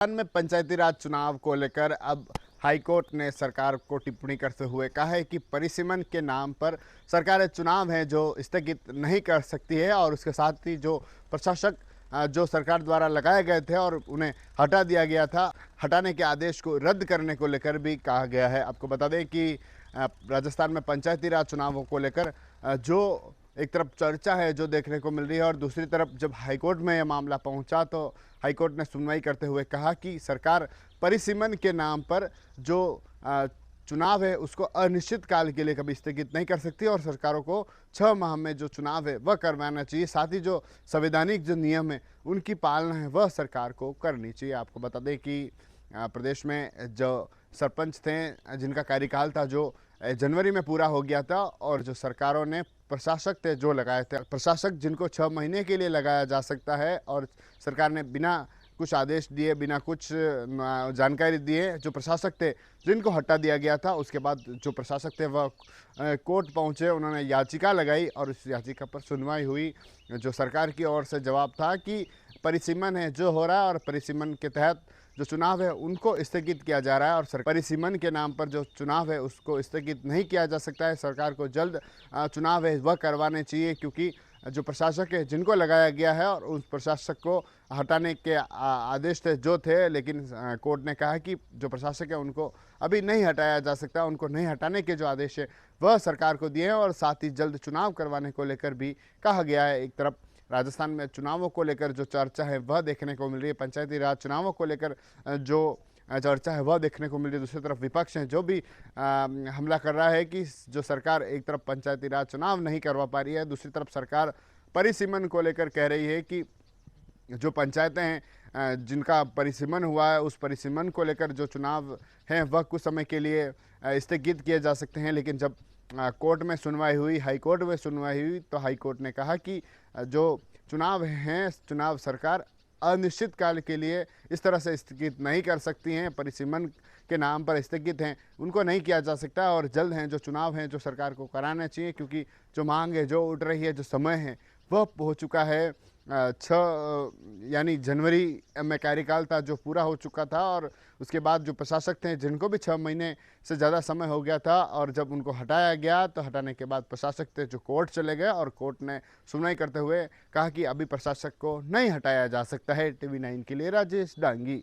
राजस्थान में पंचायती राज चुनाव को लेकर अब हाईकोर्ट ने सरकार को टिप्पणी करते हुए कहा है कि परिसीमन के नाम पर सरकारें चुनाव हैं जो स्थगित नहीं कर सकती है और उसके साथ ही जो प्रशासक जो सरकार द्वारा लगाए गए थे और उन्हें हटा दिया गया था, हटाने के आदेश को रद्द करने को लेकर भी कहा गया है। आपको बता दें कि राजस्थान में पंचायती राज चुनावों को लेकर जो एक तरफ चर्चा है जो देखने को मिल रही है और दूसरी तरफ जब हाईकोर्ट में यह मामला पहुंचा तो हाईकोर्ट ने सुनवाई करते हुए कहा कि सरकार परिसीमन के नाम पर जो चुनाव है उसको अनिश्चित काल के लिए कभी स्थगित नहीं कर सकती और सरकारों को 6 माह में जो चुनाव है वह करवाना चाहिए। साथ ही जो संवैधानिक जो नियम है उनकी पालना है वह सरकार को करनी चाहिए। आपको बता दें कि प्रदेश में जो सरपंच थे जिनका कार्यकाल था जो जनवरी में पूरा हो गया था और जो सरकारों ने प्रशासक थे जो लगाए थे, प्रशासक जिनको 6 महीने के लिए लगाया जा सकता है और सरकार ने बिना कुछ आदेश दिए, बिना कुछ जानकारी दिए जो प्रशासक थे जिनको हटा दिया गया था। उसके बाद जो प्रशासक थे वह कोर्ट पहुंचे, उन्होंने याचिका लगाई और उस याचिका पर सुनवाई हुई। जो सरकार की ओर से जवाब था कि परिसीमन है जो हो रहा है और परिसीमन के तहत जो चुनाव है उनको स्थगित किया जा रहा है और परिसीमन के नाम पर जो चुनाव है उसको स्थगित नहीं किया जा सकता है। सरकार को जल्द चुनाव है वह करवाने चाहिए क्योंकि जो प्रशासक है जिनको लगाया गया है और उस प्रशासक को हटाने के आदेश थे जो थे, लेकिन कोर्ट ने कहा कि जो प्रशासक है उनको अभी नहीं हटाया जा सकता, उनको नहीं हटाने के जो आदेश है वह सरकार को दिए हैं और साथ ही जल्द चुनाव करवाने को लेकर भी कहा गया है। एक तरफ राजस्थान में चुनावों को लेकर जो चर्चा है वह देखने को मिल रही है, पंचायती राज चुनावों को लेकर जो चर्चा है वह देखने को मिल रही है। दूसरी तरफ विपक्ष है जो भी हमला कर रहा है कि जो सरकार एक तरफ पंचायती राज चुनाव नहीं करवा पा रही है, दूसरी तरफ सरकार परिसीमन को लेकर कह रही है कि जो पंचायतें हैं जिनका परिसीमन हुआ है उस परिसीमन को लेकर जो चुनाव हैं वह कुछ समय के लिए स्थगित किए जा सकते हैं। लेकिन जब कोर्ट में सुनवाई हुई, हाईकोर्ट में सुनवाई हुई तो हाईकोर्ट ने कहा कि जो चुनाव हैं, चुनाव सरकार अनिश्चित काल के लिए इस तरह से स्थगित नहीं कर सकती हैं, परिसीमन के नाम पर स्थगित हैं उनको नहीं किया जा सकता और जल्द हैं जो चुनाव हैं जो सरकार को कराना चाहिए क्योंकि जो मांग है जो उठ रही है, जो समय है वह हो चुका है 6 यानी जनवरी में कार्यकाल था जो पूरा हो चुका था और उसके बाद जो प्रशासक थे जिनको भी 6 महीने से ज़्यादा समय हो गया था और जब उनको हटाया गया तो हटाने के बाद प्रशासक थे जो कोर्ट चले गए और कोर्ट ने सुनवाई करते हुए कहा कि अभी प्रशासक को नहीं हटाया जा सकता है। TV9 के लिए राजेश डांगी।